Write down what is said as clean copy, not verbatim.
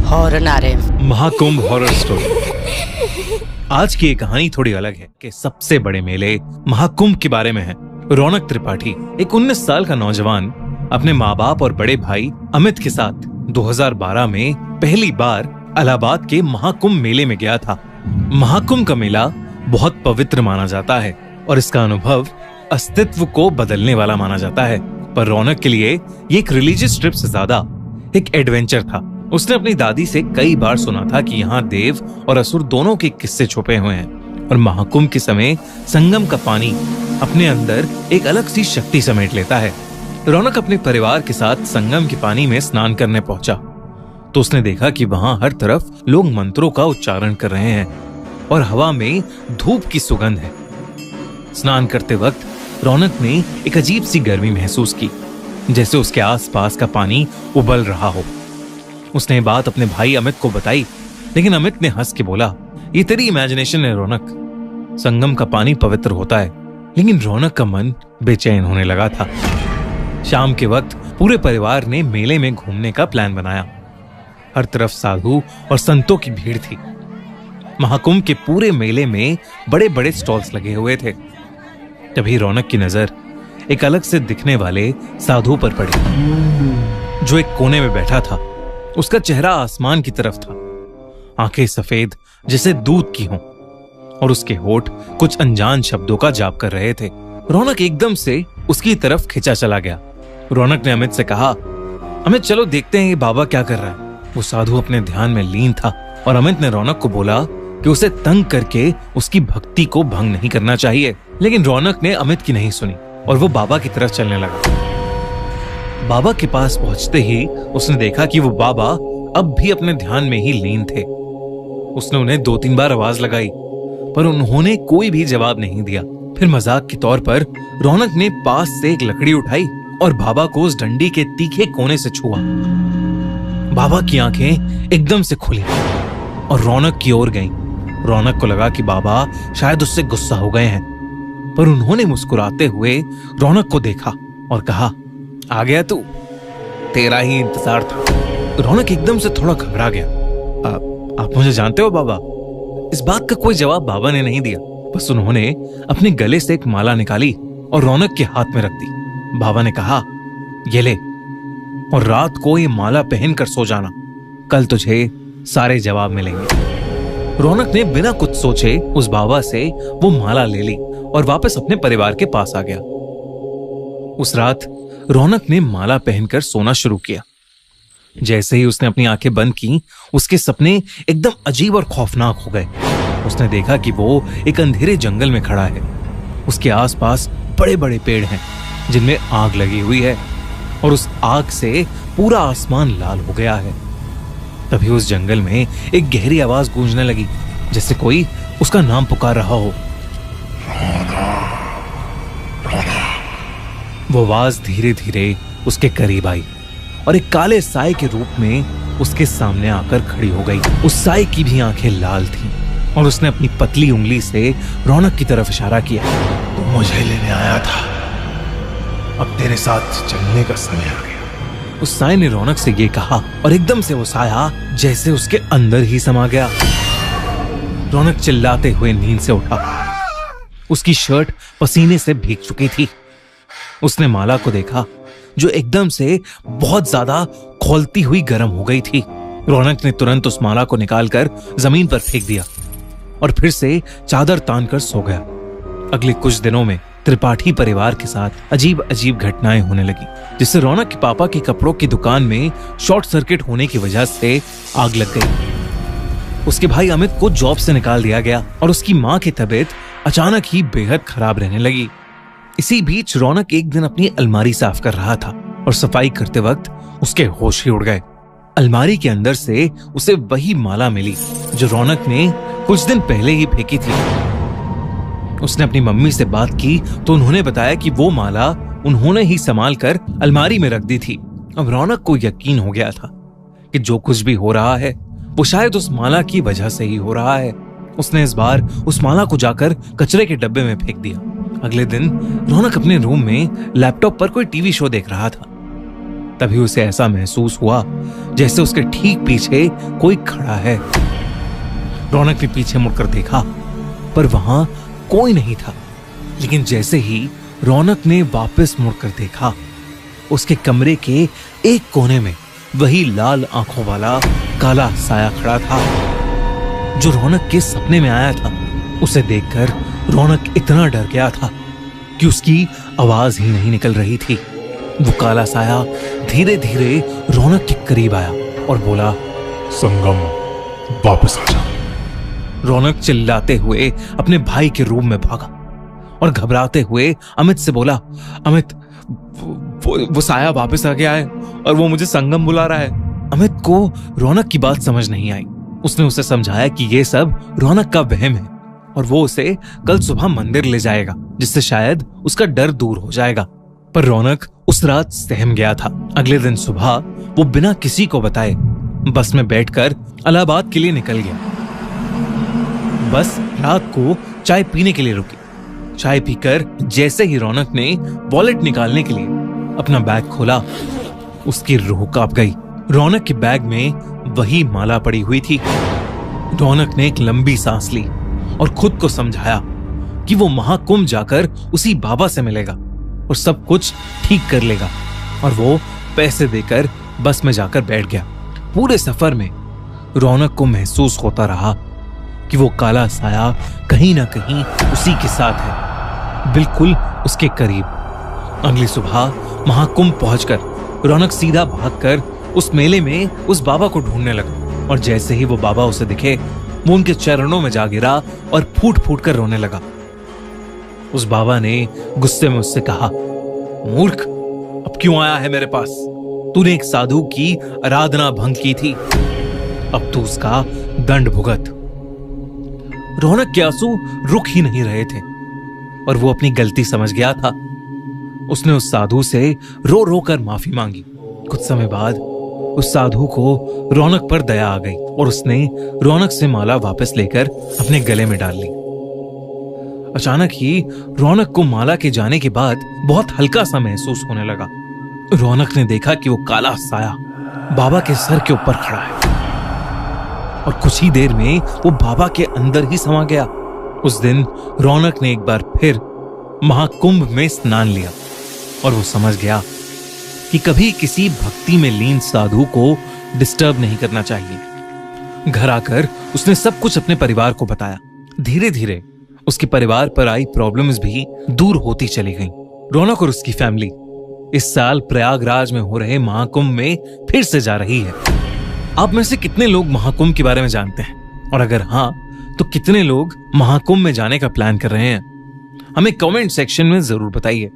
Horror नारे Mahakumbh horror story. आज की ये कहानी थोड़ी अलग है कि सबसे बड़े मेले महाकुंभ के बारे में है। रौनक त्रिपाठी एक 19 साल का नौजवान अपने माँ बाप और बड़े भाई अमित के साथ 2012 में पहली बार इलाहाबाद के महाकुंभ मेले में गया था। महाकुंभ का मेला बहुत पवित्र माना जाता है और इसका अनुभव अस्तित्व को बदलने वाला माना जाता है, पर रौनक के लिए ये एक रिलीजियस ट्रिप से ज्यादा एक एडवेंचर था। उसने अपनी दादी से कई बार सुना था कि यहाँ देव और असुर दोनों के किस्से छुपे हुए हैं और महाकुंभ के समय संगम का पानी अपने अंदर एक अलग सी शक्ति समेट लेता है। रौनक अपने परिवार के साथ संगम के पानी में स्नान करने पहुंचा तो उसने देखा कि वहां हर तरफ लोग मंत्रों का उच्चारण कर रहे हैं और हवा में धूप की सुगंध है। स्नान करते वक्त रौनक ने एक अजीब सी गर्मी महसूस की, जैसे उसके आसपास का पानी उबल रहा हो। उसने ये बात अपने भाई अमित को बताई, लेकिन अमित ने हंस के बोला, ये तेरी इमेजिनेशन है रौनक, संगम का पानी पवित्र होता है। लेकिन रौनक का मन बेचैन होने लगा था। शाम के वक्त पूरे परिवार ने मेले में घूमने का प्लान बनाया। हर तरफ साधु और संतों की भीड़ थी। महाकुंभ के पूरे मेले में बड़े बड़े स्टॉल्स लगे हुए थे। तभी रौनक की नजर एक अलग से दिखने वाले साधु पर पड़ी, जो एक कोने में बैठा था। उसका चेहरा आसमान की तरफ था, आंखें सफेद जैसे दूध की हों और उसके होठ कुछ अनजान शब्दों का जाप कर रहे थे। रौनक एकदम से उसकी तरफ खिंचा चला गया। रौनक ने अमित से कहा, अमित चलो देखते हैं ये बाबा क्या कर रहा है। वो साधु अपने ध्यान में लीन था और अमित ने रौनक को बोला कि उसे तंग करके उसकी भक्ति को भंग नहीं करना चाहिए। लेकिन रौनक ने अमित की नहीं सुनी और वो बाबा की तरफ चलने लगा। बाबा के पास पहुंचते ही उसने देखा कि वो बाबा अब भी अपने ध्यान में ही लीन थे। उसने उन्हें 2-3 बार आवाज लगाई, पर उन्होंने कोई भी जवाब नहीं दिया। फिर मजाक के तौर पर रौनक ने पास से एक लकड़ी उठाई और बाबा को उस डंडी के तीखे कोने से छुआ। बाबा की आंखें एकदम से खुली और रौनक की ओर गईं। रौनक को लगा कि बाबा शायद उससे गुस्सा हो गए हैं, पर उन्होंने मुस्कुराते हुए रौनक को देखा और कहा, आ गया तू, तेरा ही इंतजार था। रौनक एकदम से थोड़ा घबरा गया। आप मुझे जानते हो बाबा? इस बात का कोई जवाब बाबा ने नहीं दिया। बस उन्होंने अपने गले से एक माला निकाली और रौनक के हाथ में रख दी। बाबा ने कहा, ये ले और रात को ये माला पहनकर सो जाना, कल तुझे सारे जवाब मिलेंगे। रौनक ने बिना कुछ सोचे उस बाबा से वो माला ले ली और वापस अपने परिवार के पास आ गया। उस रात रौनक ने माला पहनकर सोना शुरू किया। जैसे ही उसने अपनी आंखें बंद की, उसके सपने एकदम अजीब और खौफनाक हो गए। उसने देखा कि वो एक अंधेरे जंगल में खड़ा है। उसके आसपास बड़े बड़े पेड़ हैं जिनमें आग लगी हुई है और उस आग से पूरा आसमान लाल हो गया है। तभी उस जंगल में एक गहरी आवाज गूंजने लगी, जैसे कोई उसका नाम पुकार रहा हो। वो आवाज धीरे धीरे उसके करीब आई और एक काले साए के रूप में उसके सामने आकर खड़ी हो गई। उस साए की भी आंखें लाल थीं और उसने अपनी पतली उंगली से रौनक की तरफ इशारा किया। तू मुझे लेने आया था, अब तेरे साथ चलने का समय आ गया। उस साए ने रौनक से ये कहा और एकदम से वो साया जैसे उसके अंदर ही समा गया। रौनक चिल्लाते हुए नींद से उठा। उसकी शर्ट पसीने से भीग चुकी थी। उसने माला को देखा जो एकदम से बहुत ज्यादा खौलती हुई गर्म हो गई थी। रौनक ने तुरंत उस माला को निकालकर जमीन पर फेंक दिया और फिर से चादर तानकर सो गया। अगले कुछ दिनों में त्रिपाठी परिवार के साथ अजीब अजीब घटनाएं होने लगी, जिससे रौनक के पापा की कपड़ों की दुकान में शॉर्ट सर्किट होने की वजह से आग लग गई। उसके भाई अमित को जॉब से निकाल दिया गया और उसकी माँ की तबीयत अचानक ही बेहद खराब रहने लगी। इसी बीच रौनक एक दिन अपनी अलमारी साफ कर रहा था और सफाई करते वक्त उसके होश ही उड़ गए। अलमारी के अंदर से उसे वही माला मिली जो रौनक ने कुछ दिन पहले ही फेंकी थी। उसने अपनी मम्मी से बात की तो उन्होंने बताया कि वो माला उन्होंने ही संभाल कर अलमारी में रख दी थी। अब रौनक को यकीन हो गया था कि जो कुछ भी हो रहा है वो शायद उस माला की वजह से ही हो रहा है। उसने इस बार उस माला को जाकर कचरे के डब्बे में फेंक दिया। अगले दिन रौनक अपने रूम में लैपटॉप पर कोई टीवी शो देख रहा था। तभी उसे ऐसा महसूस हुआ जैसे उसके ठीक पीछे कोई खड़ा है। रौनक ने पीछे मुड़कर देखा, पर वहां कोई नहीं था। लेकिन जैसे ही रौनक ने वापस मुड़कर देखा, उसके कमरे के एक कोने में वही लाल आंखों वाला काला साया खड़ा था जो रौनक के सपने में आया था। उसे देखकर रौनक इतना डर गया था कि उसकी आवाज ही नहीं निकल रही थी। वो काला साया धीरे धीरे रौनक के करीब आया और बोला, संगम, वापस आ जा। रौनक चिल्लाते हुए अपने भाई के रूम में भागा और घबराते हुए अमित से बोला, अमित, वो साया वापस आ गया है और वो मुझे संगम बुला रहा है। अमित को रौनक की बात समझ नहीं आई। उसने उसे समझाया कि ये सब रौनक का वहम है और वो उसे कल सुबह मंदिर ले जाएगा, जिससे शायद उसका डर दूर हो जाएगा। पर रौनक उस रात सहम गया था। अगले दिन सुबह वो बिना किसी को बताए बस में बैठकर इलाहाबाद के लिए निकल गया। बस रात को चाय पीने के लिए रुकी। चाय पीकर जैसे ही रौनक ने वॉलेट निकालने के लिए अपना बैग खोला, उसकी रूह कांप गई। रौनक के बैग में वही माला पड़ी हुई थी। रौनक ने एक लंबी सांस ली और खुद को समझाया कि वो महाकुंभ जाकर उसी बाबा से मिलेगा और सब कुछ ठीक कर लेगा। और वो पैसे देकर बस में जाकर बैठ गया। पूरे सफर में रौनक को महसूस होता रहा कि वो काला साया कहीं ना कहीं उसी के साथ है, बिल्कुल उसके करीब। अगली सुबह महाकुंभ पहुंचकर रौनक सीधा भागकर उस मेले में उस बाबा को ढूंढने लगा। और जैसे ही वो बाबा उसे दिखे, वो उनके चरणों में जा गिरा और फूट फूट कर रोने लगा। उस बाबा ने गुस्से में उससे कहा, मूर्ख, अब क्यों आया है मेरे पास? तूने एक साधु की आराधना भंग की थी, अब तू उसका दंड भुगत। रौनक के आंसू रुक ही नहीं रहे थे और वो अपनी गलती समझ गया था। उसने उस साधु से रो रो कर माफी मांगी। कुछ समय बाद उस साधु को रौनक पर दया आ गई और उसने रौनक से माला वापस लेकर अपने गले में डाल ली। अचानक ही रौनक को माला के जाने के बाद बहुत हल्का सा महसूस होने लगा। रौनक ने देखा कि वो काला साया बाबा के सर के ऊपर खड़ा है और कुछ ही देर में वो बाबा के अंदर ही समा गया। उस दिन रौनक ने एक बार फिर महाकुंभ में स्नान लिया और वो समझ गया कि कभी किसी भक्ति में लीन साधु को डिस्टर्ब नहीं करना चाहिए। घर आकर उसने सब कुछ अपने परिवार को बताया। धीरे धीरे उसके परिवार पर आई प्रॉब्लम्स भी दूर होती चली गईं। रौनक और उसकी फैमिली इस साल प्रयागराज में हो रहे महाकुंभ में फिर से जा रही है। आप में से कितने लोग महाकुंभ के बारे में जानते हैं? और अगर हाँ, तो कितने लोग महाकुंभ में जाने का प्लान कर रहे हैं? हमें कमेंट सेक्शन में जरूर बताइए।